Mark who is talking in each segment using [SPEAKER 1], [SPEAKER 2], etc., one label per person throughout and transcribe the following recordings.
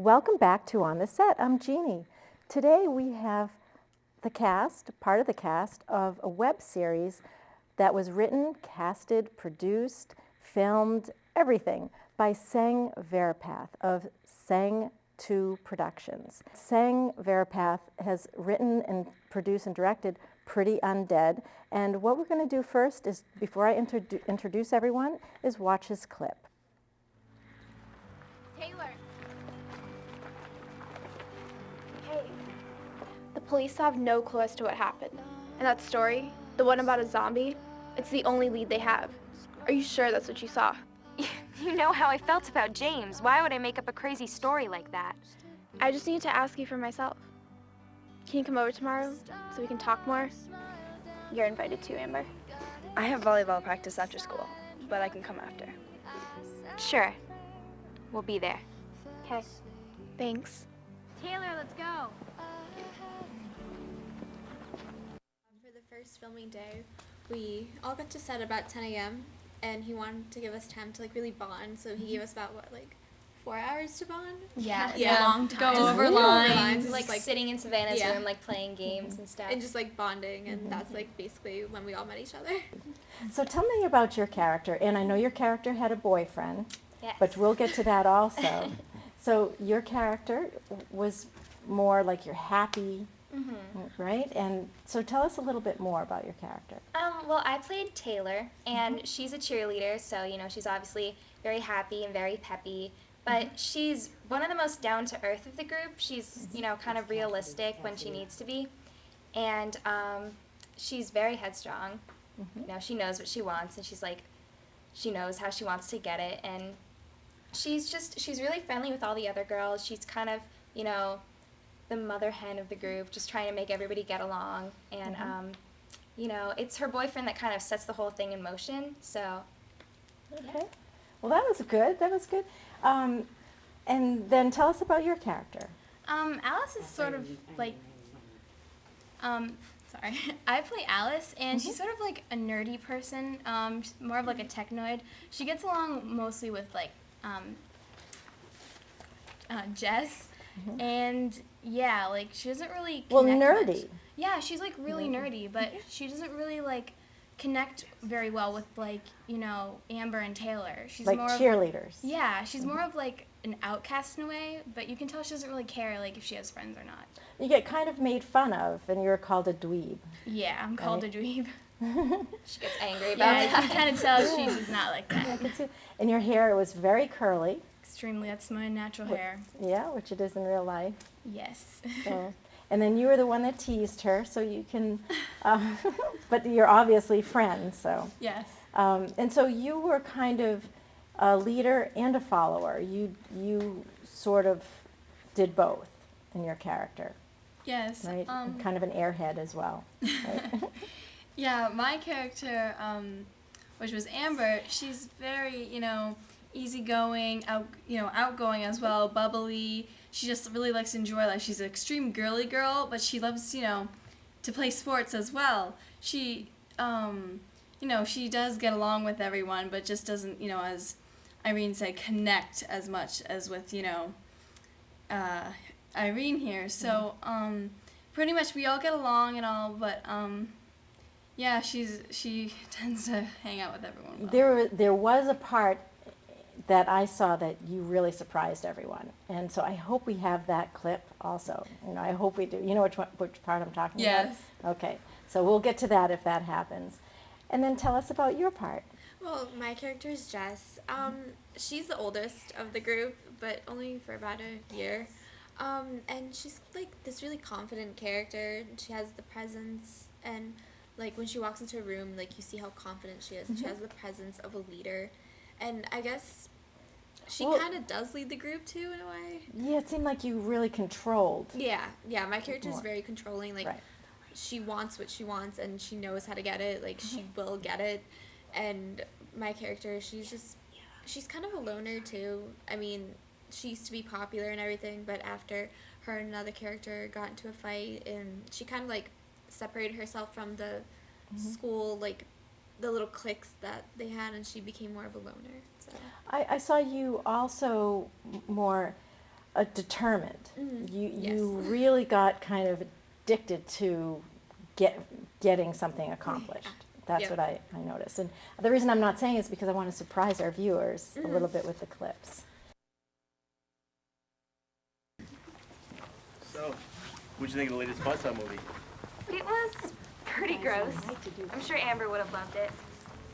[SPEAKER 1] Welcome back to On the Set. I'm Jeannie. Today we have the cast, part of the cast of a web series that was written, casted, produced, filmed, everything by Sang Verapath of Sang 2 Productions. Sang Verapath has written and produced and directed Pretty Undead, and what we're going to do first is, before I introduce everyone, is watch his clip.
[SPEAKER 2] Taylor. Hey. The police have no clue as to what happened. And that story, the one about a zombie, it's the only lead they have. Are you sure that's what you saw?
[SPEAKER 3] You know how I felt about James. Why would I make up a crazy story like that?
[SPEAKER 2] I just need to ask you for myself. Can you come over tomorrow so we can talk more? You're invited too, Amber.
[SPEAKER 4] I have volleyball practice after school, but I can come after.
[SPEAKER 3] Sure. We'll be there.
[SPEAKER 2] Okay. Thanks.
[SPEAKER 3] Taylor, let's go.
[SPEAKER 5] For the first filming day, we all got to set about 10 a.m. and he wanted to give us time to really bond, so he gave us about 4 hours to bond?
[SPEAKER 6] Yeah,
[SPEAKER 5] Yeah.
[SPEAKER 6] a long time.
[SPEAKER 5] Go over lines,
[SPEAKER 6] like sitting in Savannah's
[SPEAKER 5] yeah.
[SPEAKER 6] room, playing games and stuff.
[SPEAKER 5] And just bonding, and that's basically when we all met each other.
[SPEAKER 1] So tell me about your character, and I know your character had a boyfriend,
[SPEAKER 6] Yes.
[SPEAKER 1] but we'll get to that also. So your character was more like you're happy, right? And so tell us a little bit more about your character.
[SPEAKER 6] Well, I played Taylor, and she's a cheerleader, so, she's obviously very happy and very peppy, but she's one of the most down-to-earth of the group. She's, kind of realistic when she needs to be, and she's very headstrong. She knows what she wants, and she knows how she wants to get it, and she's really friendly with all the other girls. She's kind of, the mother hen of the group, just trying to make everybody get along, and, it's her boyfriend that kind of sets the whole thing in motion, so.
[SPEAKER 1] Okay.
[SPEAKER 6] Yeah.
[SPEAKER 1] Well, that was good. And then tell us about your character.
[SPEAKER 7] Alice is sort of sorry. I play Alice, and she's sort of a nerdy person, she's more of a technoid. She gets along mostly with Jess, and yeah, she doesn't really connect
[SPEAKER 1] nerdy.
[SPEAKER 7] much. Yeah, she's really nerdy, but she doesn't really connect very well with Amber and Taylor. She's
[SPEAKER 1] Like
[SPEAKER 7] more
[SPEAKER 1] cheerleaders.
[SPEAKER 7] Yeah, she's more of an outcast in a way, but you can tell she doesn't really care if she has friends or not.
[SPEAKER 1] You get kind of made fun of, and you're called a dweeb.
[SPEAKER 7] Yeah, I'm called a dweeb.
[SPEAKER 6] She gets angry about
[SPEAKER 7] Yeah,
[SPEAKER 6] that.
[SPEAKER 7] you can kind of tell she does not like that.
[SPEAKER 1] And your hair was very curly.
[SPEAKER 7] Extremely, that's my natural hair.
[SPEAKER 1] Yeah, which it is in real life.
[SPEAKER 7] Yes.
[SPEAKER 1] So, and then you were the one that teased her, so you can, but you're obviously friends, so.
[SPEAKER 7] Yes.
[SPEAKER 1] And so you were kind of a leader and a follower. You sort of did both in your character,
[SPEAKER 8] Yes.
[SPEAKER 1] right? Kind of an airhead as well, right?
[SPEAKER 8] Yeah, my character, which was Amber, she's very, easygoing, outgoing as well, bubbly. She just really likes to enjoy life. She's an extreme girly girl, but she loves, to play sports as well. She, she does get along with everyone, but just doesn't, as Irene said, connect as much as with, Irene here. So, pretty much we all get along and all, but, yeah, she tends to hang out with everyone well.
[SPEAKER 1] There was a part that I saw that you really surprised everyone, and so I hope we have that clip also. I hope we do. You know which part I'm talking about?
[SPEAKER 8] Yes.
[SPEAKER 1] Okay, so we'll get to that if that happens. And then tell us about your part.
[SPEAKER 5] Well, my character is Jess. She's the oldest of the group, but only for about a year. And she's this really confident character. She has the presence, and when she walks into a room, you see how confident she is. And she has the presence of a leader. And I guess she kind of does lead the group too, in a way.
[SPEAKER 1] Yeah, it seemed like you really controlled.
[SPEAKER 5] Yeah, my character is very controlling.
[SPEAKER 1] Right.
[SPEAKER 5] She wants what she wants, and she knows how to get it. She will get it. And my character, she's kind of a loner too. I mean, she used to be popular and everything, but after her and another character got into a fight, and she kind of separated herself from the school, the little cliques that they had, and she became more of a loner. So
[SPEAKER 1] I saw you also more determined. You
[SPEAKER 5] Yes.
[SPEAKER 1] really got kind of addicted to getting something accomplished. That's
[SPEAKER 5] Yep.
[SPEAKER 1] what I noticed. And the reason I'm not saying is because I want to surprise our viewers a little bit with the clips.
[SPEAKER 9] So, what'd you think of the latest Buzzsaw movie?
[SPEAKER 3] It was pretty gross. I'm sure Amber would have loved it.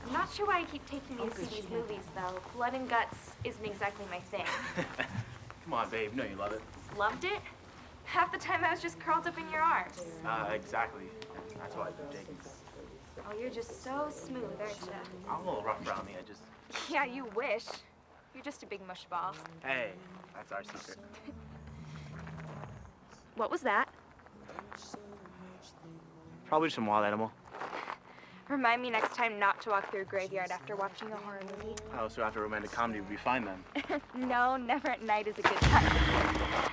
[SPEAKER 3] I'm not sure why I keep taking me to see these movies, though. Blood and guts isn't exactly my thing.
[SPEAKER 9] Come on, babe. You know you love it.
[SPEAKER 3] Loved it? Half the time I was just curled up in your arms.
[SPEAKER 9] Exactly. That's why I've been taking.
[SPEAKER 3] Oh, you're just so smooth, aren't you?
[SPEAKER 9] I'm a little rough around the edges.
[SPEAKER 3] Yeah, you wish. You're just a big mushball.
[SPEAKER 9] Hey, that's our secret.
[SPEAKER 3] What was that?
[SPEAKER 9] Probably some wild animal.
[SPEAKER 3] Remind me next time not to walk through a graveyard after watching a horror movie.
[SPEAKER 9] Oh, so after romantic comedy, we find them.
[SPEAKER 3] No, never at night is a good time.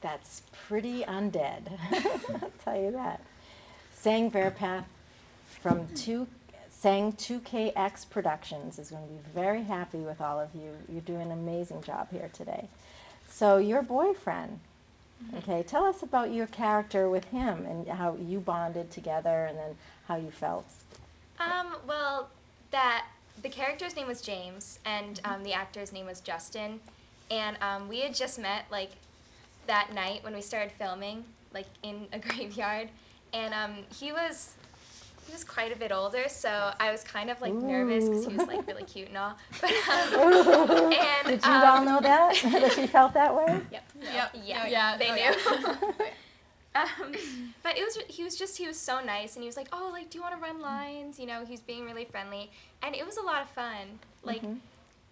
[SPEAKER 1] That's pretty undead. I'll tell you that. Sang Verpath from Sang 2KX Productions is going to be very happy with all of you. You're doing an amazing job here today. So your boyfriend, okay, tell us about your character with him and how you bonded together and then how you felt.
[SPEAKER 6] Well, the character's name was James, and the actor's name was Justin, and we had just met like that night when we started filming, like in a graveyard, and he was quite a bit older, so I was kind of like nervous because he was like really cute and all. But, and,
[SPEAKER 1] did you all know that? That she felt that way?
[SPEAKER 6] Yep.
[SPEAKER 8] Yep.
[SPEAKER 6] Yeah. They knew. But he was so nice, and he was like, oh, like, do you want to run lines? You know, he was being really friendly, and it was a lot of fun. Like,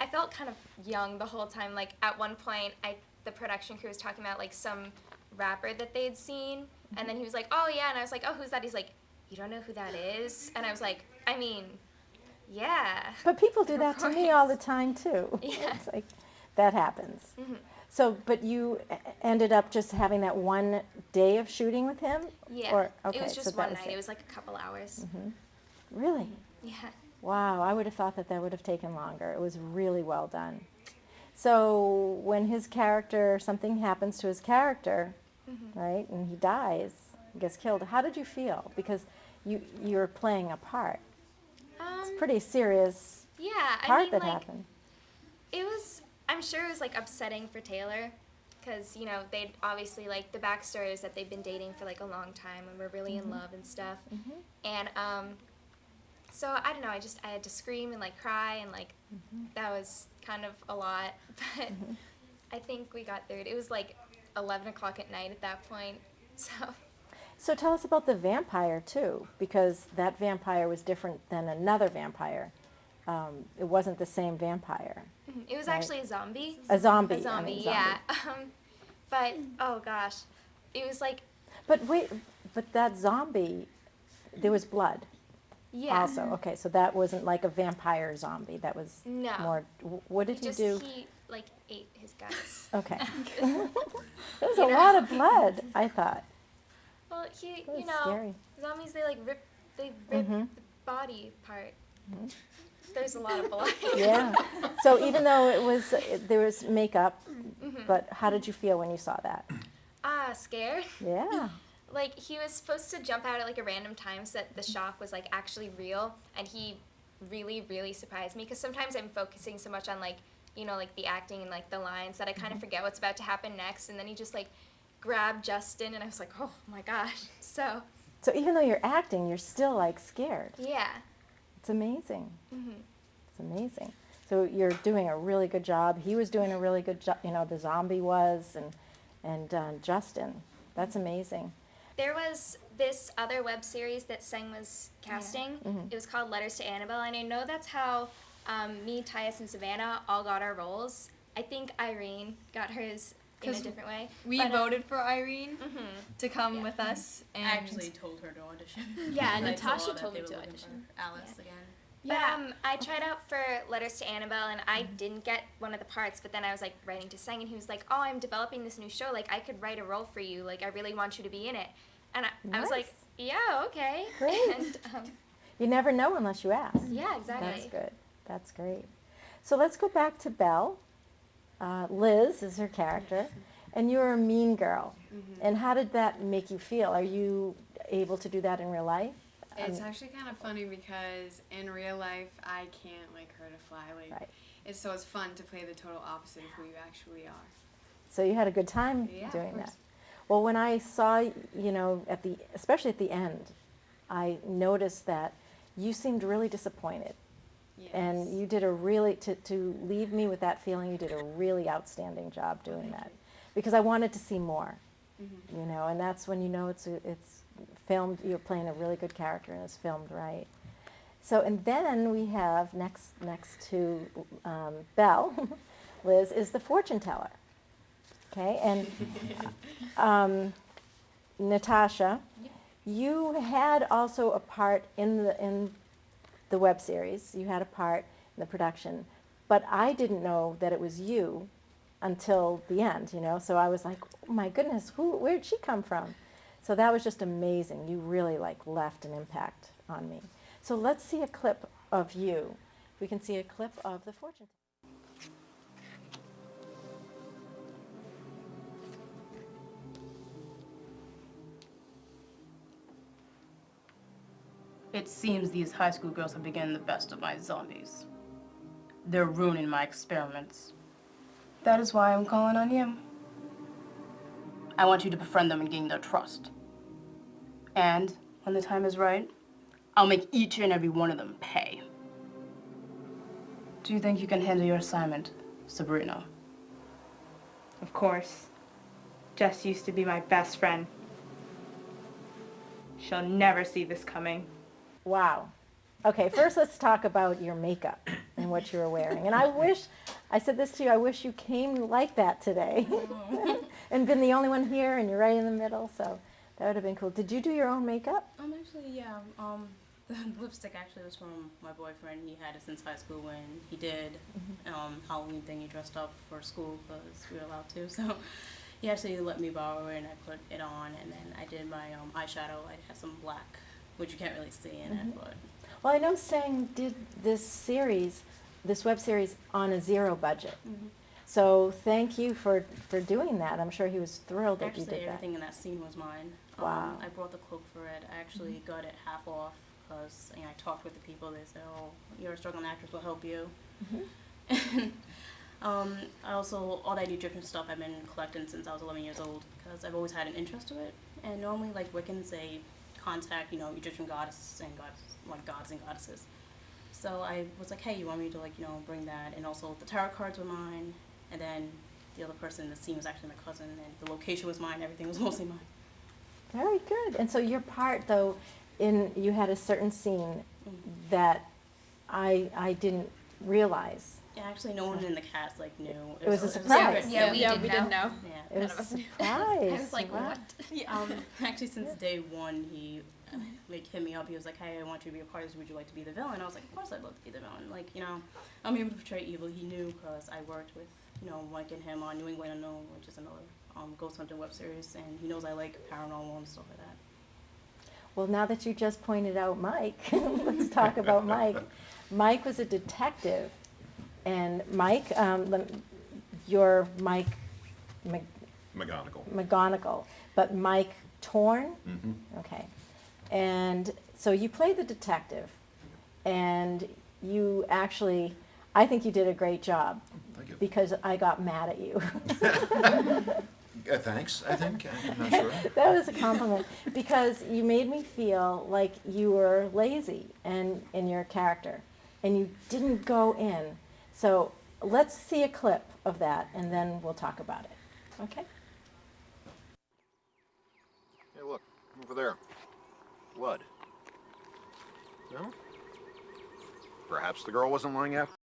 [SPEAKER 6] I felt kind of young the whole time. Like, at one point, the production crew was talking about like some rapper that they'd seen, and then he was like, oh yeah, and I was like, oh, who's that? He's like, you don't know who that is? And I was like, I mean, yeah.
[SPEAKER 1] But people do that to me all the time too.
[SPEAKER 6] Yeah.
[SPEAKER 1] It's like, that happens. So, but you ended up just having that one day of shooting with him?
[SPEAKER 6] Yeah.
[SPEAKER 1] Or, okay,
[SPEAKER 6] it was
[SPEAKER 1] so
[SPEAKER 6] just
[SPEAKER 1] that
[SPEAKER 6] one night. It was like a couple hours.
[SPEAKER 1] Really?
[SPEAKER 6] Yeah.
[SPEAKER 1] Wow, I would have thought that would have taken longer. It was really well done. So when his character, something happens to his character, right, and he dies, gets killed, how did you feel? Because you're playing a part. It's a pretty serious part that happened.
[SPEAKER 6] It was, I'm sure it was like upsetting for Taylor, because, you know, they'd obviously, like, the backstory is that they've been dating for like a long time and were really in love and stuff. And so I don't know, I had to scream and like cry, and like that was kind of a lot, but I think we got through it. It was like 11 o'clock at night at that point, so.
[SPEAKER 1] So tell us about the vampire too, because that vampire was different than another vampire. It wasn't the same vampire.
[SPEAKER 6] It was actually a zombie.
[SPEAKER 1] A zombie.
[SPEAKER 6] A zombie,
[SPEAKER 1] I mean,
[SPEAKER 6] yeah. But, oh gosh, it was like.
[SPEAKER 1] But wait, but that zombie, there was blood.
[SPEAKER 6] Yeah.
[SPEAKER 1] Also, okay, so that wasn't like a vampire zombie. That was
[SPEAKER 6] No.
[SPEAKER 1] more. What did he do?
[SPEAKER 6] He like ate his guts.
[SPEAKER 1] Okay. There was a lot of blood, I thought.
[SPEAKER 6] Well,
[SPEAKER 1] That was
[SPEAKER 6] you know,
[SPEAKER 1] scary.
[SPEAKER 6] zombies, they rip the body part. There's a lot of blood.
[SPEAKER 1] Yeah. So even though there was makeup, but how did you feel when you saw that?
[SPEAKER 6] Scared.
[SPEAKER 1] Yeah.
[SPEAKER 6] Like, he was supposed to jump out at like a random time so that the shock was like actually real, and he really, really surprised me, because sometimes I'm focusing so much on like, you know, like the acting and like the lines that I kind of forget what's about to happen next, and then he just like grabbed Justin, and I was like, oh my gosh. So
[SPEAKER 1] even though you're acting, you're still like scared.
[SPEAKER 6] yeah.
[SPEAKER 1] It's amazing. It's amazing. So you're doing a really good job. He was doing a really good job. You know, the zombie was, and Justin. That's amazing.
[SPEAKER 6] There was this other web series that Sang was casting. It was called Letters to Annabelle, and I know that's how me, Tyus, and Savannah all got our roles. I think Irene got hers in a different way.
[SPEAKER 8] We voted for Irene to come with us. And
[SPEAKER 10] I actually told her to audition.
[SPEAKER 7] Yeah,
[SPEAKER 10] I
[SPEAKER 7] Natasha
[SPEAKER 10] saw that
[SPEAKER 7] told
[SPEAKER 10] they
[SPEAKER 7] me
[SPEAKER 10] were
[SPEAKER 7] to
[SPEAKER 10] looking
[SPEAKER 7] audition.
[SPEAKER 10] for Alice again.
[SPEAKER 6] But I tried out for Letters to Annabelle, and I didn't get one of the parts. But then I was like writing to Sang, and he was like, "Oh, I'm developing this new show. Like, I could write a role for you. Like, I really want you to be in it." And I was like, "Yeah, okay."
[SPEAKER 1] Great.
[SPEAKER 6] And,
[SPEAKER 1] You never know unless you ask.
[SPEAKER 6] yeah, exactly.
[SPEAKER 1] That's good. That's great. So let's go back to Belle. Liz is her character, and you're a mean girl. And how did that make you feel? Are you able to do that in real life?
[SPEAKER 10] It's actually kind of funny because in real life I can't like hurt a fly. Like
[SPEAKER 1] Right.
[SPEAKER 10] it's fun to play the total opposite of who you actually are.
[SPEAKER 1] So you had a good time
[SPEAKER 10] Yeah, of
[SPEAKER 1] doing
[SPEAKER 10] course.
[SPEAKER 1] that. Well, when I saw, especially at the end, I noticed that you seemed really disappointed.
[SPEAKER 10] Yes.
[SPEAKER 1] And you did to leave me with that feeling, you did a really outstanding job doing that. Because I wanted to see more, and that's when you know it's filmed, you're playing a really good character and it's filmed right. So, and then we have, next to Belle, Liz, is the fortune teller. Okay, and Natasha, you had also a part in the web series. You had a part in the production, but I didn't know that it was you until the end, So I was like, oh my goodness, where'd she come from? So that was just amazing. You really left an impact on me. So let's see a clip of you. We can see a clip of the fortune teller.
[SPEAKER 11] It seems these high school girls have begun the best of my zombies. They're ruining my experiments. That is why I'm calling on you. I want you to befriend them and gain their trust. And when the time is right, I'll make each and every one of them pay. Do you think you can handle your assignment, Sabrina?
[SPEAKER 12] Of course. Jess used to be my best friend. She'll never see this coming.
[SPEAKER 1] Wow. Okay, first let's talk about your makeup and what you were wearing. And I said this to you, I wish you came like that today and been the only one here and you're right in the middle, so that would have been cool. Did you do your own makeup?
[SPEAKER 11] Actually, yeah. The lipstick actually was from my boyfriend. He had it since high school when he did Halloween thing. He dressed up for school because we were allowed to. So he actually let me borrow it and I put it on. And then I did my eyeshadow. I had some black, which you can't really see in it, but.
[SPEAKER 1] Well, I know Sang did this web series on a zero budget. So thank you for doing that. I'm sure he was thrilled that you did that.
[SPEAKER 11] Actually, everything in that scene was mine.
[SPEAKER 1] Wow.
[SPEAKER 11] I brought the cloak for it. I actually got it half off because I talked with the people. They said, "Oh, you're a struggling actress. We'll help you." I also, all that Egyptian stuff I've been collecting since I was 11 years old because I've always had an interest to it. And normally, Wiccans, they contact, Egyptian gods and goddesses. So I was like, hey, you want me to, bring that? And also the tarot cards were mine. And then the other person in the scene was actually my cousin. And the location was mine. Everything was mostly mine.
[SPEAKER 1] Very good. And so your part, though, you had a certain scene that I didn't realize.
[SPEAKER 11] Yeah, actually, no one in the cast knew.
[SPEAKER 1] It was a surprise.
[SPEAKER 5] We didn't know.
[SPEAKER 1] Yeah. It was a surprise.
[SPEAKER 5] I was like,
[SPEAKER 1] Wow.
[SPEAKER 5] what?
[SPEAKER 11] Yeah, actually, since day one, he hit me up. He was like, hey, I want you to be a part of this. Would you like to be the villain? I was like, of course I'd love to be the villain. I'm able to portray evil. He knew because I worked with, Mike and him on New England Unknown, which is another ghost hunting web series, and he knows I like paranormal and stuff like that.
[SPEAKER 1] Well, now that you just pointed out Mike, let's talk about Mike. Mike was a detective, and Mike, you're Mike McGonigal, but Mike Torn? Okay. And so you play the detective, and you actually, I think you did a great job.
[SPEAKER 13] Thank you.
[SPEAKER 1] Because I got mad at you.
[SPEAKER 13] Thanks, I think. I'm not sure.
[SPEAKER 1] That was a compliment because you made me feel like you were lazy in your character and you didn't go in. So let's see a clip of that and then we'll talk about it. Okay?
[SPEAKER 13] Hey, look, over there. Blood. No? Perhaps the girl wasn't lying after